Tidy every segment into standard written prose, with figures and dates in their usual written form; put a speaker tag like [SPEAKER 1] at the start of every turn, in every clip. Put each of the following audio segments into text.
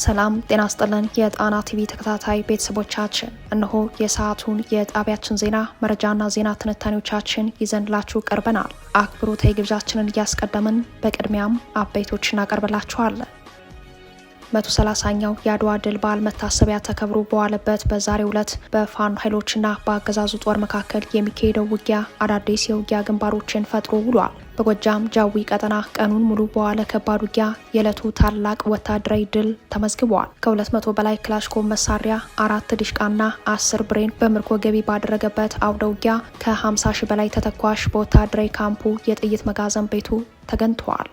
[SPEAKER 1] ሰላም ጤና ይስጥልን የጣና ቲቪ ተከታታይ ቤተሰቦቻችን፣ እነሆ የሰዓቱን የጣቢያችን ዜና መረጃና ዜና ትንታኔዎቻችን ይዘንላችሁ ቀርበናል። አክብሮታዊ ግብዣችንን እያስቀደምን በቅድሚያም አበይቶች እናቀርብላችኋለን። 130ኛው የአድዋ ድል በዓል መታሰቢያ ተከብሮ በዋለበት በዛሬው ዕለት በፋኖ ኃይሎችና በአገዛዙ ጦር መካከል የሚካሄደው ውጊያ አዳዲስ የውጊያ ግንባሮችን ፈጥሮ ውሏል። በጎጃም ጃዊ ቀጠና ቀኑን ሙሉ በዋለ ከባድ ውጊያ የዕለቱ ታላቅ ወታደራዊ ድል ተመዝግቧል። ከ200 በላይ ክላሽንኮቭ መሳሪያ፣ 4 ዲሽቃና 10 ብሬን በምርኮ ገቢ ባደረገበት አውደ ውጊያ ከ50 ሺህ በላይ ተተኳሽ በወታደራዊ ካምፑ የጥይት መጋዘን ቤቱ ተገኝተዋል።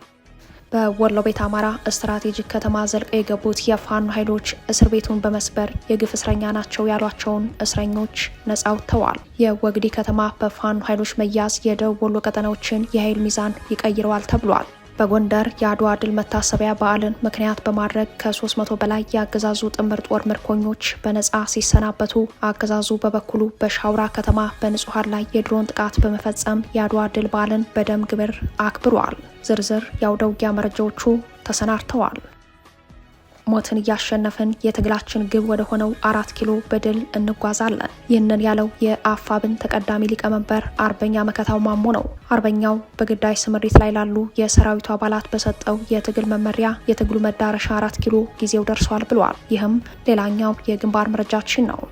[SPEAKER 1] በወሎ ቤት አማራ ስትራቴጂክ ከተማ ዘልቀው የገቡት የፋኖ ኃይሎች እስር ቤቱን በመስበር የግፍ እስረኛ ናቸው ያሏቸውን እስረኞች ነጻ አውጥተዋል። የወግዲ ከተማ በፋኖ ኃይሎች መያዝ የደቡብ ወሎ ቀጠናዎችን የኃይል ሚዛን ይቀይረዋል ተብሏል። በጎንደር የአድዋ ድል መታሰቢያ በዓልን ምክንያት በማድረግ ከ300 በላይ የአገዛዙ ጥምር ጦር ምርኮኞች በነጻ ሲሰናበቱ፣ አገዛዙ በበኩሉ በሻውራ ከተማ በንጹሐን ላይ የድሮን ጥቃት በመፈጸም የአድዋ ድል በዓልን በደም ግብር አክብሯል። ዝርዝር የአውደ ውጊያ መረጃዎቹ ተሰናድተዋል። ሞትን እያሸነፍን የትግላችን ግብ ወደ ሆነው 4 ኪሎ በድል እንጓዛለን። ይህንን ያለው የአፋብን ተቀዳሚ ሊቀመንበር አርበኛ መከታው ማሞ ነው። አርበኛው በግዳጅ ስምሪት ላይ ላሉ የሰራዊቱ አባላት በሰጠው የትግል መመሪያ የትግሉ መዳረሻ 4 ኪሎ ጊዜው ደርሷል ብሏል። ይህም ሌላኛው የግንባር መረጃችን ነው።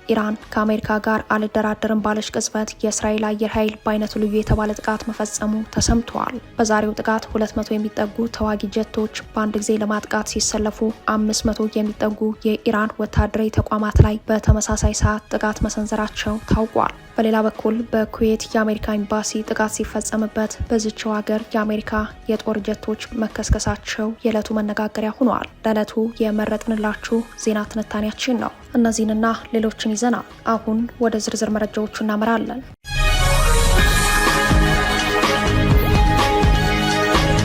[SPEAKER 1] ኢራን ከአሜሪካ ጋር አልደራደርም ባለች ቅጽበት የእስራኤል አየር ኃይል በአይነቱ ልዩ የተባለ ጥቃት መፈጸሙ ተሰምቷል። በዛሬው ጥቃት 200 የሚጠጉ ተዋጊ ጀቶች በአንድ ጊዜ ለማጥቃት ሲሰለፉ 500 የሚጠጉ የኢራን ወታደራዊ ተቋማት ላይ በተመሳሳይ ሰዓት ጥቃት መሰንዘራቸው ታውቋል። በሌላ በኩል በኩዌት የአሜሪካ ኤምባሲ ጥቃት ሲፈጸምበት በዚችው ሀገር የአሜሪካ የጦር ጀቶች መከስከሳቸው የዕለቱ መነጋገሪያ ሆኗል። ለዕለቱ የመረጥንላችሁ ዜና ትንታኔያችን ነው። እነዚህንና ሌሎችን ይዘናል። አሁን ወደ ዝርዝር መረጃዎቹ እናመራለን።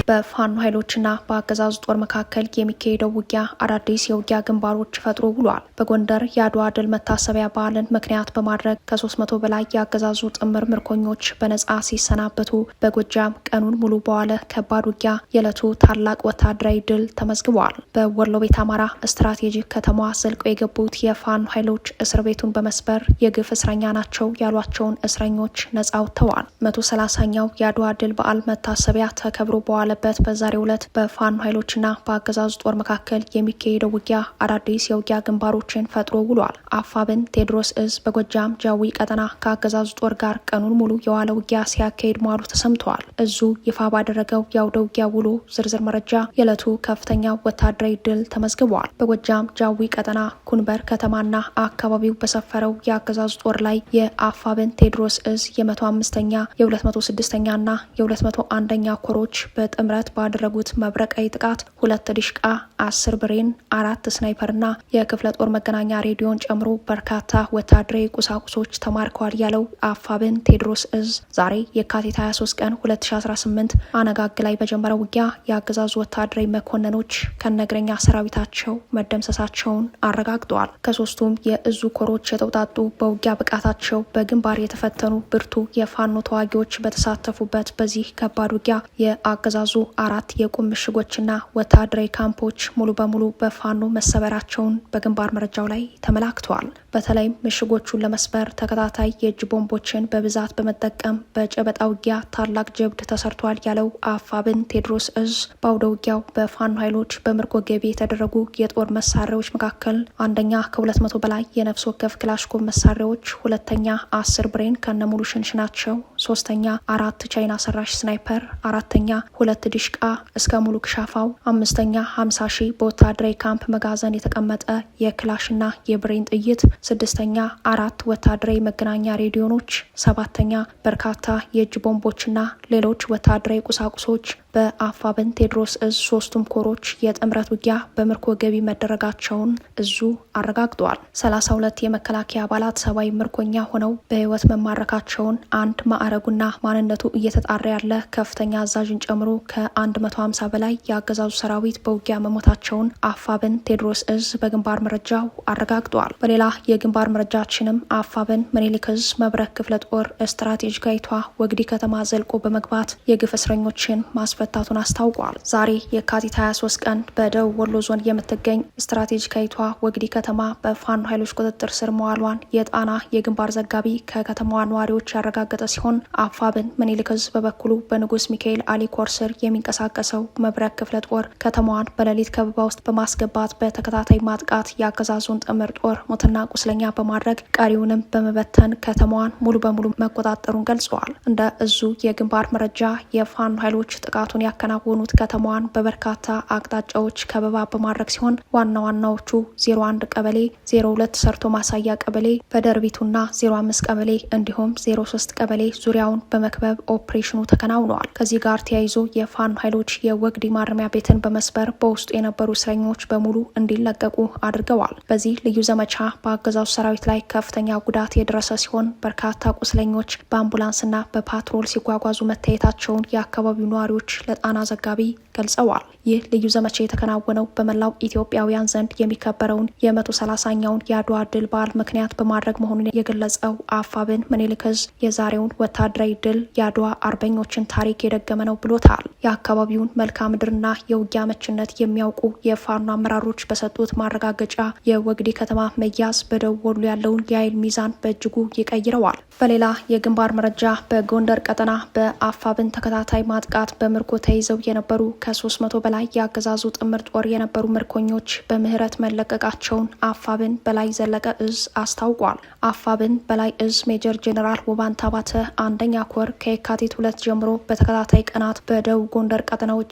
[SPEAKER 1] በፋኖ ኃይሎችና በአገዛዙ ጦር መካከል የሚካሄደው ውጊያ አዳዲስ የውጊያ ግንባሮች ፈጥሮ ውሏል። በጎንደር የአድዋ ድል መታሰቢያ በዓልን ምክንያት በማድረግ ከ300 በላይ የአገዛዙ ጥምር ምርኮኞች በነጻ ሲሰናበቱ፣ በጎጃም ቀኑን ሙሉ በዋለ ከባድ ውጊያ የዕለቱ ታላቅ ወታደራዊ ድል ተመዝግቧል። በወሎ ቤት አማራ ስትራቴጂክ ከተማ ዘልቀው የገቡት የፋኖ ኃይሎች እስር ቤቱን በመስበር የግፍ እስረኛ ናቸው ያሏቸውን እስረኞች ነጻ አውጥተዋል። 130ኛው የአድዋ ድል በዓል መታሰቢያ ተከብሮ በዋለ በዛሬው ዕለት በፋኖ ኃይሎችና በአገዛዙ ጦር መካከል የሚካሄደው ውጊያ አዳዲስ የውጊያ ግንባሮችን ፈጥሮ ውሏል። አፋብን ቴዎድሮስ እዝ በጎጃም ጃዊ ቀጠና ከአገዛዙ ጦር ጋር ቀኑን ሙሉ የዋለ ውጊያ ሲያካሄድ መዋሉ ተሰምተዋል። እዙ ይፋ ባደረገው የአውደ ውጊያ ውሎ ዝርዝር መረጃ የዕለቱ ከፍተኛ ወታደራዊ ድል ተመዝግቧል። በጎጃም ጃዊ ቀጠና ኩንበር ከተማና አካባቢው በሰፈረው የአገዛዙ ጦር ላይ የአፋብን ቴዎድሮስ እዝ የ105ኛ የ206ኛና የ201ኛ ኮሮች ጥምረት ባደረጉት መብረቃዊ ጥቃት 2 ዲሽቃ፣ 10 ብሬን፣ 4 ስናይፐርና የክፍለ ጦር መገናኛ ሬዲዮን ጨምሮ በርካታ ወታደራዊ ቁሳቁሶች ተማርከዋል ያለው አፋብን ቴዎድሮስ እዝ ዛሬ የካቲት 23 ቀን 2018 አነጋግ ላይ በጀመረው ውጊያ የአገዛዙ ወታደራዊ መኮንኖች ከነግረኛ ሰራዊታቸው መደምሰሳቸውን አረጋግጠዋል። ከሶስቱም የእዙ ኮሮች የተውጣጡ በውጊያ ብቃታቸው በግንባር የተፈተኑ ብርቱ የፋኖ ተዋጊዎች በተሳተፉበት በዚህ ከባድ ውጊያ የአገዛዙ 4 የቁም ምሽጎችና ወታደራዊ ካምፖች ሙሉ በሙሉ በፋኖ መሰበራቸውን በግንባር መረጃው ላይ ተመላክተዋል። በተለይም ምሽጎቹን ለመስበር ተከታታይ የእጅ ቦምቦችን በብዛት በመጠቀም በጨበጣ ውጊያ ታላቅ ጀብድ ተሰርቷል ያለው አፋብን ቴዎድሮስ እዝ በአውደ ውጊያው በፋኖ ኃይሎች በምርኮ ገቢ የተደረጉ የጦር መሳሪያዎች መካከል አንደኛ ከ200 በላይ የነፍስ ወከፍ ክላሽንኮቭ መሳሪያዎች፣ ሁለተኛ 10 ብሬን ከነሙሉ ሽንሽናቸው፣ ሶስተኛ 4 ቻይና ሰራሽ ስናይፐር፣ አራተኛ 2 ዲሽቃ እስከ ሙሉ ክሻፋው፣ አምስተኛ 50 ሺህ በወታደራዊ ካምፕ መጋዘን የተቀመጠ የክላሽና የብሬን ጥይት፣ ስድስተኛ 4 ወታደራዊ መገናኛ ሬዲዮኖች፣ ሰባተኛ በርካታ የእጅ ቦምቦችና ሌሎች ወታደራዊ ቁሳቁሶች በአፋብን ቴዎድሮስ እዝ 3ቱም ኮሮች የጥምረት ውጊያ በምርኮ ገቢ መደረጋቸውን እዙ አረጋግጧል። 32 የመከላከያ አባላት ሰብአዊ ምርኮኛ ሆነው በህይወት መማረካቸውን አንድ ማዕረጉና ማንነቱ እየተጣራ ያለ ከፍተኛ አዛዥን ጨምሮ ከ150 በላይ የአገዛዙ ሰራዊት በውጊያ መሞታቸውን አፋብን ቴዎድሮስ እዝ በግንባር መረጃው አረጋግጧል። በሌላ የግንባር መረጃችንም አፋብን ምኒልክ እዝ መብረቅ ክፍለ ጦር ስትራቴጂካዊቷ ወግዲ ከተማ ዘልቆ በመግባት የግፍ እስረኞችን ማስፈ ማስፈታቱን አስታውቋል። ዛሬ የካቲት 23 ቀን በደቡብ ወሎ ዞን የምትገኝ ስትራቴጂካዊቷ ወግዲ ከተማ በፋኖ ኃይሎች ቁጥጥር ስር መዋሏን የጣና የግንባር ዘጋቢ ከከተማዋ ነዋሪዎች ያረጋገጠ ሲሆን አፋብን ምኒልክ ዕዝ በበኩሉ በንጉስ ሚካኤል አሊ ኮር ስር የሚንቀሳቀሰው መብረቅ ክፍለ ጦር ከተማዋን በሌሊት ከበባ ውስጥ በማስገባት በተከታታይ ማጥቃት የአገዛዙን ጥምር ጦር ሞትና ቁስለኛ በማድረግ ቀሪውንም በመበተን ከተማዋን ሙሉ በሙሉ መቆጣጠሩን ገልጸዋል። እንደ እዙ የግንባር መረጃ የፋኖ ኃይሎች ጥቃቱን ያከናወኑት ከተማዋን በበርካታ አቅጣጫዎች ከበባ በማድረግ ሲሆን ዋና ዋናዎቹ 01 ቀበሌ፣ 02 ሰርቶ ማሳያ ቀበሌ፣ በደርቢቱና 05 ቀበሌ እንዲሁም 03 ቀበሌ ዙሪያውን በመክበብ ኦፕሬሽኑ ተከናውነዋል። ከዚህ ጋር ተያይዞ የፋኖ ኃይሎች የወግዲ ማረሚያ ቤትን በመስበር በውስጡ የነበሩ እስረኞች በሙሉ እንዲለቀቁ አድርገዋል። በዚህ ልዩ ዘመቻ በአገዛዙ ሰራዊት ላይ ከፍተኛ ጉዳት የደረሰ ሲሆን በርካታ ቁስለኞች በአምቡላንስና በፓትሮል ሲጓጓዙ መታየታቸውን የአካባቢው ነዋሪዎች ለጣና ዘጋቢ ገልጸዋል። ይህ ልዩ ዘመቻ የተከናወነው በመላው ኢትዮጵያውያን ዘንድ የሚከበረውን የ130ኛውን የአድዋ ድል በዓል ምክንያት በማድረግ መሆኑን የገለጸው አፋብን ምኒልክ ዕዝ የዛሬውን ወታደራዊ ድል የአድዋ አርበኞችን ታሪክ የደገመ ነው ብሎታል። የአካባቢውን መልክዓ ምድርና የውጊያ መችነት የሚያውቁ የፋኖ አመራሮች በሰጡት ማረጋገጫ የወግዲ ከተማ መያዝ በደቡብ ወሎ ያለውን የኃይል ሚዛን በእጅጉ ይቀይረዋል። በሌላ የግንባር መረጃ በጎንደር ቀጠና በአፋብን ተከታታይ ማጥቃት በምርኮ ተይዘው የነበሩ ከ300 በላይ የአገዛዙ ጥምር ጦር የነበሩ ምርኮኞች በምህረት መለቀቃቸውን አፋብን በላይ ዘለቀ ዕዝ አስታውቋል። አፋብን በላይ ዕዝ ሜጀር ጄኔራል ውባንታ ባተ አንደኛ ኮር ከየካቲት 2 ጀምሮ በተከታታይ ቀናት በደቡብ ጎንደር ቀጠናዎች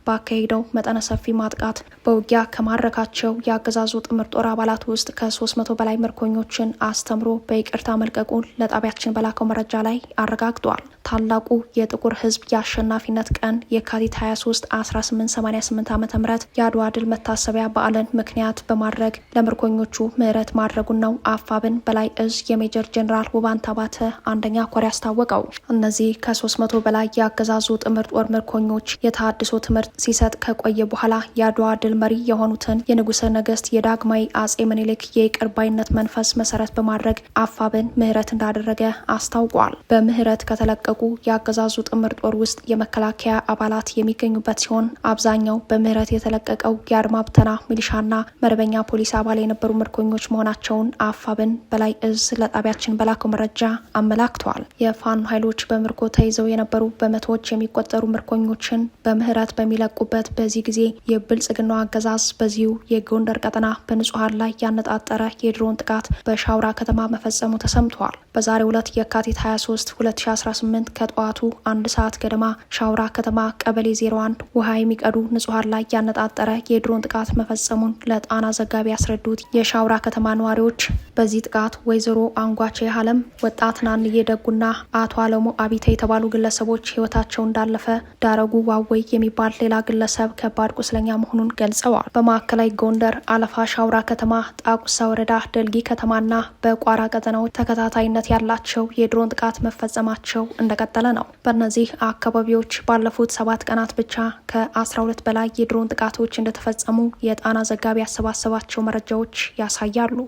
[SPEAKER 1] ባካሄደው መጠነ ሰፊ ማጥቃት በውጊያ ከማረካቸው የአገዛዙ ጥምር ጦር አባላት ውስጥ ከ300 በላይ ምርኮኞችን አስተምሮ በይቅርታ መልቀቁን ለጣቢያችን በላከው መረጃ ላይ አረጋግጧል። ታላቁ የጥቁር ሕዝብ የአሸናፊነት ቀን የካቲት 23 1888 ዓ.ም የአድዋ ድል መታሰቢያ በዓልን ምክንያት በማድረግ ለምርኮኞቹ ምህረት ማድረጉን ነው አፋብን በላይ ዕዝ የሜጀር ጄኔራል ውባንታ ባተ አንደኛ ኮር ያስታወቀው። እነዚህ ከ300 በላይ የአገዛዙ ጥምር ጦር ምርኮኞች የተሃድሶ ትምህርት ሲሰጥ ከቆየ በኋላ የአድዋ ድል መሪ የሆኑትን የንጉሠ ነገሥት የዳግማዊ አጼ ምኒልክ የይቅር ባይነት መንፈስ መሰረት በማድረግ አፋብን ምህረት እንዳደረገ አስታውቋል። በምህረት ከተለቀቁ የአገዛዙ ጥምር ጦር ውስጥ የመከላከያ አባላት የሚገኙበት ሲሆን አብዛኛው በምህረት የተለቀቀው የአድማ ብተና ሚሊሻና መደበኛ ፖሊስ አባል የነበሩ ምርኮኞች መሆናቸውን አፋብን በላይ ዕዝ ለጣቢያችን በላከው መረጃ አመላክቷል። የፋኖ ኃይሎች በምርኮ ተይዘው የነበሩ በመቶዎች የሚቆጠሩ ምርኮኞችን በምህረት በሚለቁበት በዚህ ጊዜ የብልጽግናው አገዛዝ በዚሁ የጎንደር ቀጠና በንጹሐን ላይ ያነጣጠረ የድሮን ጥቃት በሻውራ ከተማ መፈጸሙ ተሰምቷል። በዛሬው ዕለት የካቲት 23 2018 ከጠዋቱ 1 ሰዓት ገደማ ሻውራ ከተማ ቀበሌ 01 ውሃ የሚቀዱ ንጹሐን ላይ ያነጣጠረ የድሮን ጥቃት መፈጸሙን ለጣና ዘጋቢ ያስረዱት የሻውራ ከተማ ነዋሪዎች በዚህ ጥቃት ወይዘሮ አንጓቼ ሀለም፣ ወጣት ናንዬ ደጉና አቶ አለሙ አቢተ የተባሉ ግለሰቦች ህይወታቸው እንዳለፈ፣ ዳረጉ ዋወይ የሚባል ሌላ ግለሰብ ከባድ ቁስለኛ መሆኑን ገልጸዋል። በማዕከላዊ ጎንደር አለፋ ሻውራ ከተማ፣ ጣቁሳ ወረዳ ደልጊ ከተማና በቋራ ቀጠናዎች ተከታታይነት ያላቸው የድሮን ጥቃት መፈጸማቸው እንደቀጠለ ነው። በእነዚህ አካባቢዎች ባለፉት 7 ቀናት ብቻ ከ12 በላይ የድሮን ጥቃቶች እንደተፈጸሙ የጣና ዘጋቢ ያሰባሰባቸው መረጃዎች ያሳያሉ።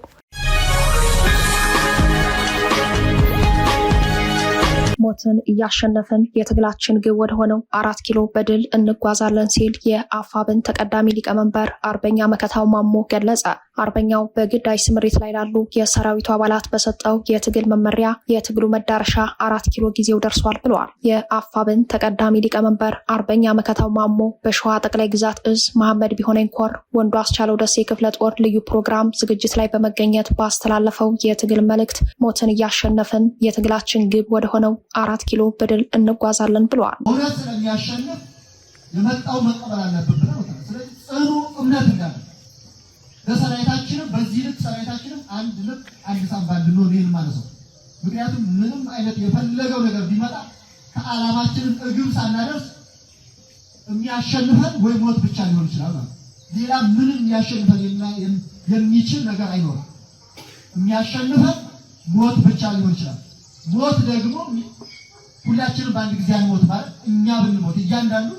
[SPEAKER 1] ሞትን እያሸነፍን የትግላችን ግብ ወደ ሆነው 4 ኪሎ በድል እንጓዛለን ሲል የአፋብን ተቀዳሚ ሊቀመንበር አርበኛ መከታው ማሞ ገለጸ። አርበኛው በግዳጅ ስምሪት ላይ ላሉ የሰራዊቱ አባላት በሰጠው የትግል መመሪያ የትግሉ መዳረሻ 4 ኪሎ ጊዜው ደርሷል ብለዋል። የአፋብን ተቀዳሚ ሊቀመንበር አርበኛ መከታው ማሞ በሸዋ ጠቅላይ ግዛት እዝ መሐመድ ቢሆነኝ ኮር ወንዱ አስቻለው ደሴ ክፍለ ጦር ልዩ ፕሮግራም ዝግጅት ላይ በመገኘት ባስተላለፈው የትግል መልእክት ሞትን እያሸነፍን የትግላችን ግብ ወደ ሆነው 4 ኪሎ በድል እንጓዛለን ብለዋል።
[SPEAKER 2] እውነት ስለሚያሸንፍ የመጣው መቀበል አለብን ብለው ስለዚህ ጽኑ እምነት እንዳለ ለሰራዊታችንም በዚህ ልክ ሰራዊታችንም አንድ ልክ አንድ ሳምባ እንድንሆን ይህን ማለት ነው። ምክንያቱም ምንም አይነት የፈለገው ነገር ቢመጣ ከዓላማችንን እግብ ሳናደርስ የሚያሸንፈን ወይ ሞት ብቻ ሊሆን ይችላል ማለት ሌላ ምንም ያሸንፈን የሚችል ነገር አይኖርም። የሚያሸንፈን ሞት ብቻ ሊሆን ይችላል። ሞት ደግሞ ሁላችንም በአንድ ጊዜ አንሞት ማለት እኛ ብንሞት እያንዳንዱ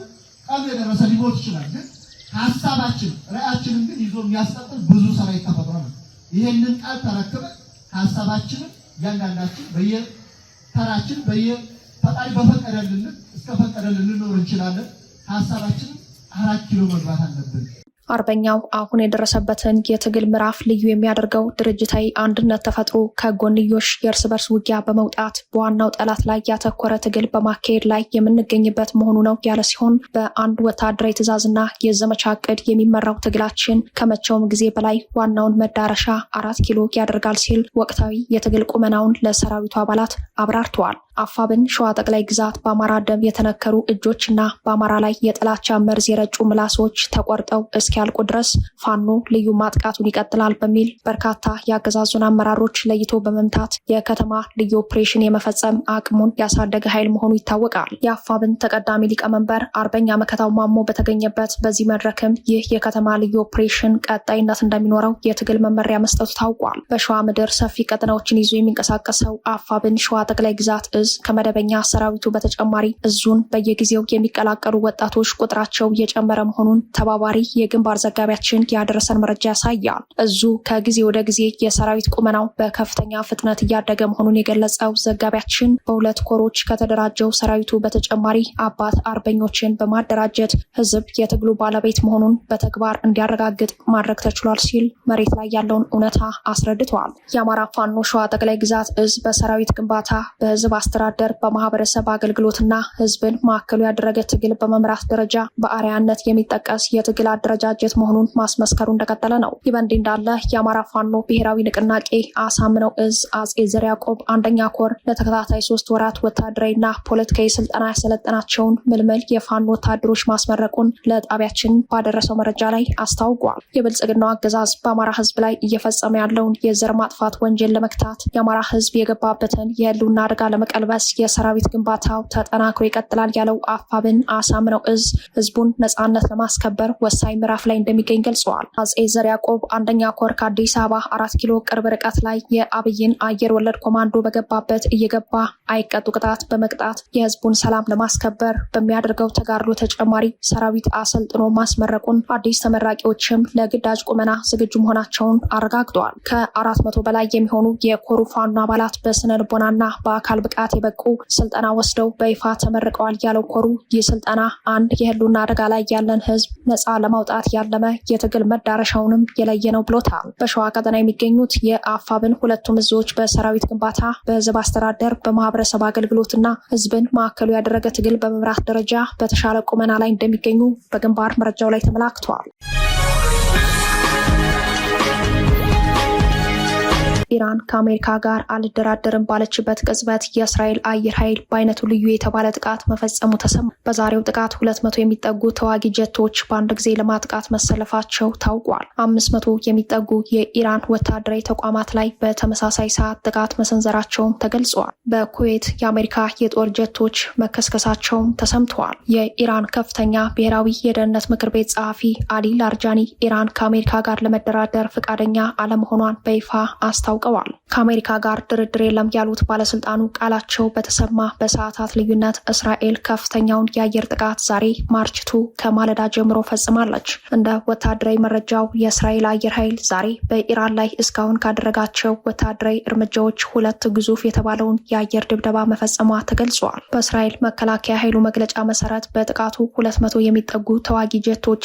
[SPEAKER 2] ቀን የደረሰ ሊሞት ይችላል። ግን ሐሳባችን ራዕያችንን ግን ይዞ የሚያስቀጥል ብዙ ሰራዊት ተፈጥሯል። ይሄንን ቃል ተረክበን ሐሳባችንን እያንዳንዳችን በየተራችን በየፈጣሪ በፈቀደልን እስከፈቀደልን ልንኖር እንችላለን። ሀሳባችን 4 ኪሎ መግባት አለብን።
[SPEAKER 1] አርበኛው አሁን የደረሰበትን የትግል ምዕራፍ ልዩ የሚያደርገው ድርጅታዊ አንድነት ተፈጥሮ ከጎንዮሽ የእርስ በርስ ውጊያ በመውጣት በዋናው ጠላት ላይ ያተኮረ ትግል በማካሄድ ላይ የምንገኝበት መሆኑ ነው ያለ ሲሆን በአንድ ወታደራዊ ትዕዛዝና የዘመቻ ዕቅድ የሚመራው ትግላችን ከመቼውም ጊዜ በላይ ዋናውን መዳረሻ 4 ኪሎ ያደርጋል ሲል ወቅታዊ የትግል ቁመናውን ለሰራዊቱ አባላት አብራርተዋል። አፋብን ሸዋ ጠቅላይ ግዛት በአማራ ደም የተነከሩ እጆችና በአማራ ላይ የጥላቻ መርዝ የረጩ ምላሶች ተቆርጠው እስኪያልቁ ድረስ ፋኖ ልዩ ማጥቃቱን ይቀጥላል በሚል በርካታ የአገዛዙን አመራሮች ለይቶ በመምታት የከተማ ልዩ ኦፕሬሽን የመፈጸም አቅሙን ያሳደገ ኃይል መሆኑ ይታወቃል። የአፋብን ተቀዳሚ ሊቀመንበር አርበኛ መከታው ማሞ በተገኘበት በዚህ መድረክም ይህ የከተማ ልዩ ኦፕሬሽን ቀጣይነት እንደሚኖረው የትግል መመሪያ መስጠቱ ታውቋል። በሸዋ ምድር ሰፊ ቀጠናዎችን ይዞ የሚንቀሳቀሰው አፋብን ሸዋ ጠቅላይ ግዛት እዝ ከመደበኛ ሰራዊቱ በተጨማሪ እዙን በየጊዜው የሚቀላቀሉ ወጣቶች ቁጥራቸው እየጨመረ መሆኑን ተባባሪ የግንባር ዘጋቢያችን ያደረሰን መረጃ ያሳያል። እዙ ከጊዜ ወደ ጊዜ የሰራዊት ቁመናው በከፍተኛ ፍጥነት እያደገ መሆኑን የገለጸው ዘጋቢያችን በሁለት ኮሮች ከተደራጀው ሰራዊቱ በተጨማሪ አባት አርበኞችን በማደራጀት ህዝብ የትግሉ ባለቤት መሆኑን በተግባር እንዲያረጋግጥ ማድረግ ተችሏል ሲል መሬት ላይ ያለውን እውነታ አስረድተዋል። የአማራ ፋኖ ሸዋ ጠቅላይ ግዛት እዝ በሰራዊት ግንባታ፣ በህዝብ አስተዳደር፣ በማህበረሰብ አገልግሎትና ህዝብን ማዕከሉ ያደረገ ትግል በመምራት ደረጃ በአርአያነት የሚጠቀስ የትግል አደረጃጀት መሆኑን ማስመስከሩ እንደቀጠለ ነው። ይህ በእንዲህ እንዳለ የአማራ ፋኖ ብሔራዊ ንቅናቄ አሳምነው እዝ አጼ ዘርዓ ያዕቆብ 1ኛ ኮር ለተከታታይ 3 ወራት ወታደራዊና ፖለቲካዊ ስልጠና ያሰለጠናቸውን ምልምል የፋኖ ወታደሮች ማስመረቁን ለጣቢያችን ባደረሰው መረጃ ላይ አስታውቋል። የብልጽግናው አገዛዝ በአማራ ህዝብ ላይ እየፈጸመ ያለውን የዘር ማጥፋት ወንጀል ለመክታት የአማራ ህዝብ የገባበትን የህልውና አደጋ ለመቀልበስ የሰራዊት ግንባታው ተጠናክሮ ይቀጥላል ያለው አፋብን አሳምነው እዝ ህዝቡን ነጻነት ለማስከበር ወሳኝ ምዕራፍ ላይ እንደሚገኝ ገልጸዋል። አጼ ዘርዓ ያዕቆብ 1ኛ ኮር ከአዲስ አበባ 4 ኪሎ ቅርብ ርቀት ላይ የአብይን አየር ወለድ ኮማንዶ በገባበት እየገባ አይቀጡ ቅጣት በመቅጣት የህዝቡን ሰላም ለማስከበር በሚያደርገው ተጋድሎ ተጨማሪ ሰራዊት አሰልጥኖ ማስመረቁን አዲስ ተመራቂዎችም ለግዳጅ ቁመና ዝግጁ መሆናቸውን አረጋግጠዋል። ከ400 በላይ የሚሆኑ የኮሩ ፋኖ አባላት በስነ ልቦናና በአካል ብቃት የበቁ ስልጠና ወስደው በይፋ ተመርቀዋል ያለው ኮሩ ይህ ስልጠና አንድ የህልውና አደጋ ላይ ያለን ህዝብ ነጻ ለማውጣት ያለመ የትግል መዳረሻውንም የለየ ነው ብሎታል። በሸዋ ቀጠና የሚገኙት የአፋብን ሁለቱም እዞች በሰራዊት ግንባታ፣ በህዝብ አስተዳደር፣ በማህበረሰብ አገልግሎትና ህዝብን ማዕከሉ ያደረገ ትግል በመምራት ደረጃ በተሻለ ቁመና ላይ እንደሚገኙ በግንባር መረጃው ላይ ተመላክቷል። ኢራን ከአሜሪካ ጋር አልደራደርም ባለችበት ቅጽበት የእስራኤል አየር ኃይል በአይነቱ ልዩ የተባለ ጥቃት መፈጸሙ ተሰማ። በዛሬው ጥቃት 200 የሚጠጉ ተዋጊ ጀቶች በአንድ ጊዜ ለማጥቃት መሰለፋቸው ታውቋል። 500 የሚጠጉ የኢራን ወታደራዊ ተቋማት ላይ በተመሳሳይ ሰዓት ጥቃት መሰንዘራቸውም ተገልጿል። በኩዌት የአሜሪካ የጦር ጀቶች መከስከሳቸውም ተሰምተዋል። የኢራን ከፍተኛ ብሔራዊ የደህንነት ምክር ቤት ጸሐፊ አሊ ላርጃኒ ኢራን ከአሜሪካ ጋር ለመደራደር ፈቃደኛ አለመሆኗን በይፋ አስታውቀዋል። ከአሜሪካ ጋር ድርድር የለም ያሉት ባለስልጣኑ ቃላቸው በተሰማ በሰዓታት ልዩነት እስራኤል ከፍተኛውን የአየር ጥቃት ዛሬ ማርችቱ ከማለዳ ጀምሮ ፈጽማለች። እንደ ወታደራዊ መረጃው የእስራኤል አየር ኃይል ዛሬ በኢራን ላይ እስካሁን ካደረጋቸው ወታደራዊ እርምጃዎች 2 ግዙፍ የተባለውን የአየር ድብደባ መፈጸሟ ተገልጿል። በእስራኤል መከላከያ ኃይሉ መግለጫ መሰረት በጥቃቱ 200 የሚጠጉ ተዋጊ ጀቶች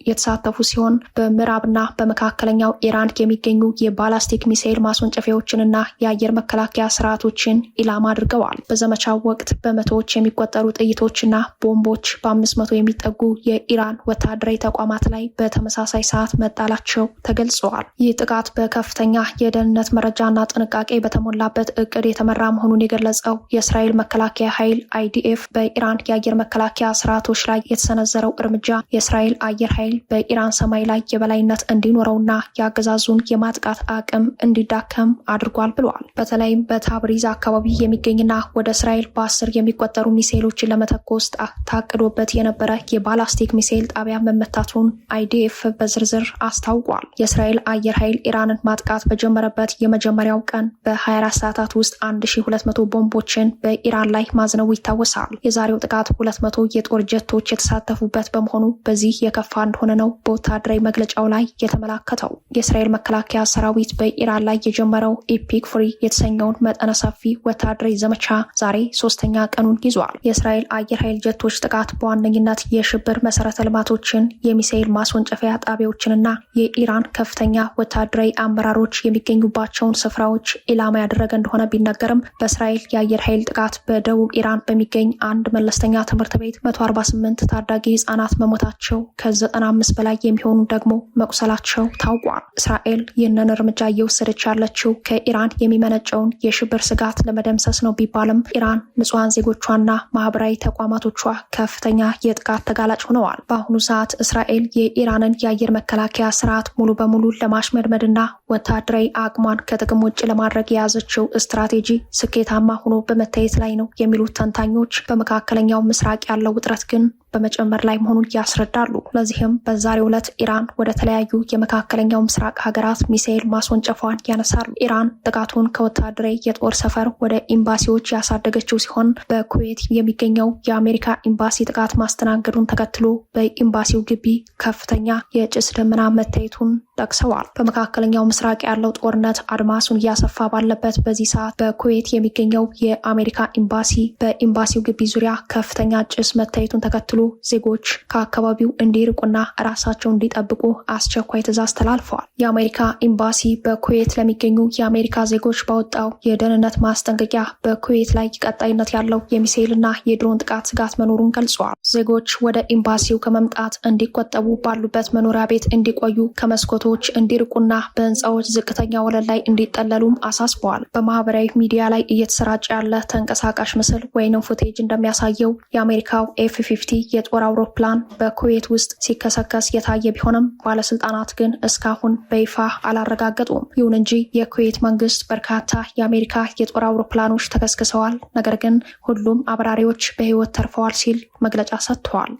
[SPEAKER 1] የተሳተፉ ሲሆን በምዕራብና በመካከለኛው ኢራን የሚገኙ የባላስቲክ ሚሳኤል ማስወንጨፊያዎችንና የአየር መከላከያ ስርዓቶችን ኢላማ አድርገዋል። በዘመቻው ወቅት በመቶዎች የሚቆጠሩ ጥይቶችና ቦምቦች በ500 የሚጠጉ የኢራን ወታደራዊ ተቋማት ላይ በተመሳሳይ ሰዓት መጣላቸው ተገልጸዋል። ይህ ጥቃት በከፍተኛ የደህንነት መረጃና ጥንቃቄ በተሞላበት እቅድ የተመራ መሆኑን የገለጸው የእስራኤል መከላከያ ኃይል IDF በኢራን የአየር መከላከያ ስርዓቶች ላይ የተሰነዘረው እርምጃ የእስራኤል አየር ኃይል በኢራን ሰማይ ላይ የበላይነት እንዲኖረውና የአገዛዙን የማጥቃት አቅም እንዲዳከም አድርጓል ብለዋል። በተለይም በታብሪዝ አካባቢ የሚገኝና ወደ እስራኤል በ10 የሚቆጠሩ ሚሳኤሎችን ለመተኮስ ታቅዶበት የነበረ የባላስቲክ ሚሳኤል ጣቢያ መመታቱን IDF በዝርዝር አስታውቋል። የእስራኤል አየር ኃይል ኢራንን ማጥቃት በጀመረበት የመጀመሪያው ቀን በ24 ሰዓታት ውስጥ 1200 ቦምቦችን በኢራን ላይ ማዝነቡ ይታወሳል። የዛሬው ጥቃት 200 የጦር ጀቶች የተሳተፉበት በመሆኑ በዚህ የከፋ እንደሆነ ነው በወታደራዊ መግለጫው ላይ የተመላከተው። የእስራኤል መከላከያ ሰራዊት በኢራን ኢራን ላይ የጀመረው ኢፒክ ፍሪ የተሰኘውን መጠነ ሰፊ ወታደራዊ ዘመቻ ዛሬ 3ኛ ቀኑን ይዟል። የእስራኤል አየር ኃይል ጀቶች ጥቃት በዋነኝነት የሽብር መሰረተ ልማቶችን፣ የሚሳኤል ማስወንጨፊያ ጣቢያዎችንና የኢራን ከፍተኛ ወታደራዊ አመራሮች የሚገኙባቸውን ስፍራዎች ኢላማ ያደረገ እንደሆነ ቢነገርም በእስራኤል የአየር ኃይል ጥቃት በደቡብ ኢራን በሚገኝ አንድ መለስተኛ ትምህርት ቤት 148 ታዳጊ ህጻናት መሞታቸው ከ95 በላይ የሚሆኑ ደግሞ መቁሰላቸው ታውቋል። እስራኤል ይህንን እርምጃ እየወሰደች ያለችው ከኢራን የሚመነጨውን የሽብር ስጋት ለመደምሰስ ነው ቢባልም ኢራን ንጹሐን ዜጎቿና ማህበራዊ ተቋማቶቿ ከፍተኛ የጥቃት ተጋላጭ ሆነዋል። በአሁኑ ሰዓት እስራኤል የኢራንን የአየር መከላከያ ስርዓት ሙሉ በሙሉ ለማሽመድመድና ወታደራዊ አቅሟን ከጥቅም ውጭ ለማድረግ የያዘችው ስትራቴጂ ስኬታማ ሆኖ በመታየት ላይ ነው የሚሉት ተንታኞች፣ በመካከለኛው ምስራቅ ያለው ውጥረት ግን በመጨመር ላይ መሆኑን ያስረዳሉ። ለዚህም በዛሬው ዕለት ኢራን ወደ ተለያዩ የመካከለኛው ምስራቅ ሀገራት ሚሳኤል ማስወንጨፏን ያነሳሉ። ኢራን ጥቃቱን ከወታደራዊ የጦር ሰፈር ወደ ኤምባሲዎች ያሳደገችው ሲሆን በኩዌት የሚገኘው የአሜሪካ ኤምባሲ ጥቃት ማስተናገዱን ተከትሎ በኤምባሲው ግቢ ከፍተኛ የጭስ ደመና መታየቱን ጠቅሰዋል። በመካከለኛው ምስራቅ ያለው ጦርነት አድማሱን እያሰፋ ባለበት በዚህ ሰዓት በኩዌት የሚገኘው የአሜሪካ ኤምባሲ በኤምባሲው ግቢ ዙሪያ ከፍተኛ ጭስ መታየቱን ተከትሎ ዜጎች ከአካባቢው እንዲርቁና ራሳቸውን እንዲጠብቁ አስቸኳይ ትዕዛዝ ተላልፈዋል። የአሜሪካ ኤምባሲ በኩዌት ለሚገኙ የአሜሪካ ዜጎች ባወጣው የደህንነት ማስጠንቀቂያ በኩዌት ላይ ቀጣይነት ያለው የሚሳኤልና የድሮን ጥቃት ስጋት መኖሩን ገልጸዋል። ዜጎች ወደ ኤምባሲው ከመምጣት እንዲቆጠቡ፣ ባሉበት መኖሪያ ቤት እንዲቆዩ፣ ከመስኮቶች እንዲርቁና በህንፃዎች ዝቅተኛ ወለል ላይ እንዲጠለሉም አሳስበዋል። በማህበራዊ ሚዲያ ላይ እየተሰራጨ ያለ ተንቀሳቃሽ ምስል ወይንም ፉቴጅ እንደሚያሳየው የአሜሪካው F-50 የጦር አውሮፕላን በኩዌት ውስጥ ሲከሰከስ የታየ ቢሆንም ባለስልጣናት ግን እስካሁን በይፋ አላረጋገጡም። ይሁን እንጂ የኩዌት መንግስት በርካታ የአሜሪካ የጦር አውሮፕላኖች ተከስክሰዋል፣ ነገር ግን ሁሉም አብራሪዎች በህይወት ተርፈዋል ሲል መግለጫ ሰጥተዋል።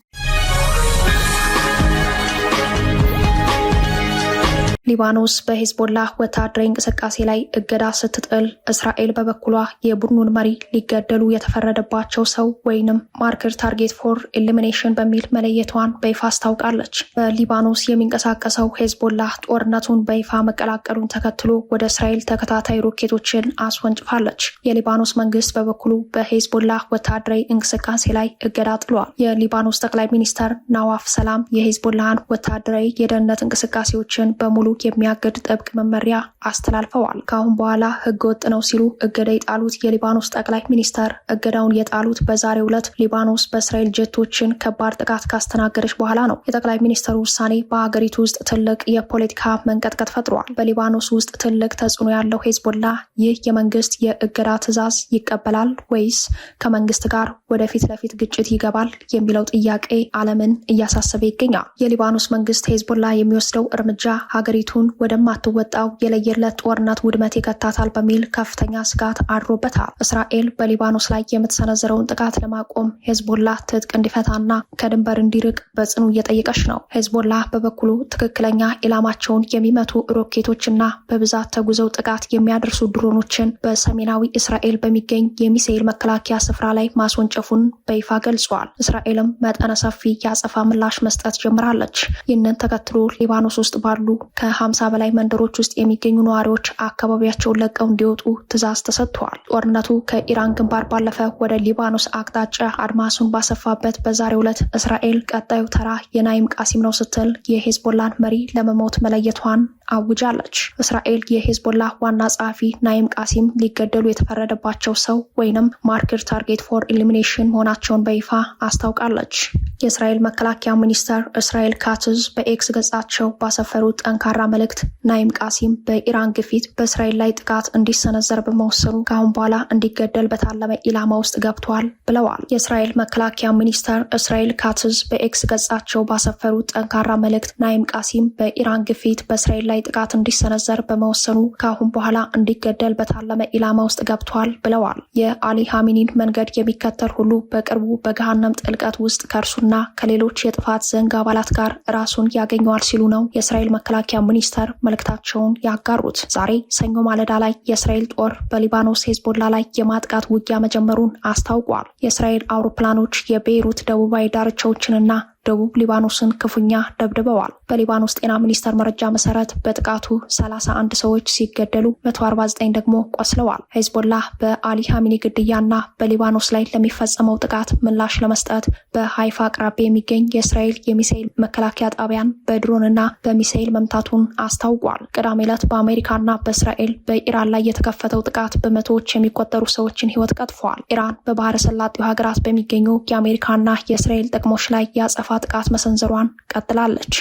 [SPEAKER 1] ሊባኖስ በሂዝቦላ ወታደራዊ እንቅስቃሴ ላይ እገዳ ስትጥል፣ እስራኤል በበኩሏ የቡድኑን መሪ ሊገደሉ የተፈረደባቸው ሰው ወይንም ማርከር ታርጌት ፎር ኤሊሚኔሽን በሚል መለየቷን በይፋ አስታውቃለች። በሊባኖስ የሚንቀሳቀሰው ሂዝቦላ ጦርነቱን በይፋ መቀላቀሉን ተከትሎ ወደ እስራኤል ተከታታይ ሮኬቶችን አስወንጭፋለች። የሊባኖስ መንግስት በበኩሉ በሂዝቦላ ወታደራዊ እንቅስቃሴ ላይ እገዳ ጥሏል። የሊባኖስ ጠቅላይ ሚኒስተር ናዋፍ ሰላም የሂዝቦላን ወታደራዊ የደህንነት እንቅስቃሴዎችን በሙሉ የሚያገድ ጥብቅ መመሪያ አስተላልፈዋል። ከአሁን በኋላ ህገወጥ ነው ሲሉ እገዳ የጣሉት የሊባኖስ ጠቅላይ ሚኒስተር እገዳውን የጣሉት በዛሬው ዕለት ሊባኖስ በእስራኤል ጀቶችን ከባድ ጥቃት ካስተናገደች በኋላ ነው። የጠቅላይ ሚኒስተሩ ውሳኔ በሀገሪቱ ውስጥ ትልቅ የፖለቲካ መንቀጥቀጥ ፈጥሯል። በሊባኖስ ውስጥ ትልቅ ተጽዕኖ ያለው ሂዝቦላ ይህ የመንግስት የእገዳ ትዕዛዝ ይቀበላል ወይስ ከመንግስት ጋር ወደፊት ለፊት ግጭት ይገባል የሚለው ጥያቄ ዓለምን እያሳሰበ ይገኛል። የሊባኖስ መንግስት ሂዝቦላ የሚወስደው እርምጃ ሀገሪቱን ወደማትወጣው የለየለት ጦርነት ውድመት ይከታታል በሚል ከፍተኛ ስጋት አድሮበታል። እስራኤል በሊባኖስ ላይ የምትሰነዝረውን ጥቃት ለማቆም ሂዝቦላ ትጥቅ እንዲፈታና ከድንበር እንዲርቅ በጽኑ እየጠየቀች ነው። ሂዝቦላ በበኩሉ ትክክለኛ ኢላማቸውን የሚመቱ ሮኬቶችና በብዛት ተጉዘው ጥቃት የሚያደርሱ ድሮኖችን በሰሜናዊ እስራኤል በሚገኝ የሚሳኤል መከላከያ ስፍራ ላይ ማስወንጨፉን በይፋ ገልጿል። እስራኤልም መጠነ ሰፊ የአጸፋ ምላሽ መስጠት ጀምራለች። ይህንን ተከትሎ ሊባኖስ ውስጥ ባሉ ከ50 በላይ መንደሮች ውስጥ የሚገኙ ነዋሪዎች አካባቢያቸውን ለቀው እንዲወጡ ትዕዛዝ ተሰጥቷል። ጦርነቱ ከኢራን ግንባር ባለፈ ወደ ሊባኖስ አቅጣጫ አድማሱን ባሰፋበት በዛሬው ዕለት እስራኤል ቀጣዩ ተራ የናይም ቃሲም ነው ስትል የሂዝቦላን መሪ ለመሞት መለየቷን አውጃለች። እስራኤል የሂዝቦላ ዋና ጸሐፊ ናይም ቃሲም ሊገደሉ የተፈረደባቸው ሰው ወይንም ማርከር ታርጌት ፎር ኤሊሚኔሽን መሆናቸውን በይፋ አስታውቃለች። የእስራኤል መከላከያ ሚኒስተር እስራኤል ካትዝ በኤክስ ገጻቸው ባሰፈሩት ጠንካራ መልእክት ናይም ቃሲም በኢራን ግፊት በእስራኤል ላይ ጥቃት እንዲሰነዘር በመወሰኑ ከአሁን በኋላ እንዲገደል በታለመ ኢላማ ውስጥ ገብቷል ብለዋል። የእስራኤል መከላከያ ሚኒስተር እስራኤል ካትዝ በኤክስ ገጻቸው ባሰፈሩት ጠንካራ መልእክት ናይም ቃሲም በኢራን ግፊት በእስራኤል ላይ ጥቃት እንዲሰነዘር በመወሰኑ ከአሁን በኋላ እንዲገደል በታለመ ኢላማ ውስጥ ገብቷል ብለዋል። የአሊ ሀሚኒን መንገድ የሚከተል ሁሉ በቅርቡ በገሃነም ጥልቀት ውስጥ ከእርሱና ከሌሎች የጥፋት ዘንግ አባላት ጋር ራሱን ያገኘዋል ሲሉ ነው የእስራኤል መከላከያ ሚኒስተር መልእክታቸውን ያጋሩት። ዛሬ ሰኞ ማለዳ ላይ የእስራኤል ጦር በሊባኖስ ሂዝቦላ ላይ የማጥቃት ውጊያ መጀመሩን አስታውቋል። የእስራኤል አውሮፕላኖች የቤይሩት ደቡባዊ ዳርቻዎችንና ደቡብ ሊባኖስን ክፉኛ ደብድበዋል። በሊባኖስ ጤና ሚኒስቴር መረጃ መሰረት በጥቃቱ 31 ሰዎች ሲገደሉ 149 ደግሞ ቆስለዋል። ሄዝቦላህ በአሊ ሐሚኒ ግድያና በሊባኖስ ላይ ለሚፈጸመው ጥቃት ምላሽ ለመስጠት በሃይፋ አቅራቢያ የሚገኝ የእስራኤል የሚሳኤል መከላከያ ጣቢያን በድሮንና በሚሳኤል መምታቱን አስታውቋል። ቅዳሜ ዕለት በአሜሪካና በእስራኤል በኢራን ላይ የተከፈተው ጥቃት በመቶዎች የሚቆጠሩ ሰዎችን ሕይወት ቀጥፏል። ኢራን በባህረ ሰላጤው ሀገራት በሚገኙ የአሜሪካና የእስራኤል ጥቅሞች ላይ ያጸፋ ጥቃት መሰንዘሯን ቀጥላለች።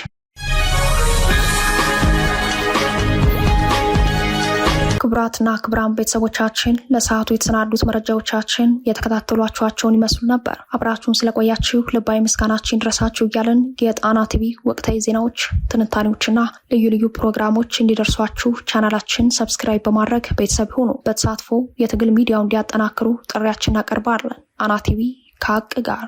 [SPEAKER 1] ክቡራትና ክቡራን ቤተሰቦቻችን ለሰዓቱ የተሰናዱት መረጃዎቻችን የተከታተሏችኋቸውን ይመስሉ ነበር። አብራችሁን ስለቆያችሁ ልባዊ ምስጋናችን ድረሳችሁ እያለን የጣና ቲቪ ወቅታዊ ዜናዎች፣ ትንታኔዎችና ልዩ ልዩ ፕሮግራሞች እንዲደርሷችሁ ቻናላችን ሰብስክራይብ በማድረግ ቤተሰብ ሆኑ። በተሳትፎ የትግል ሚዲያውን እንዲያጠናክሩ ጥሪያችን እናቀርባለን። ጣና ቲቪ ከሀቅ ጋር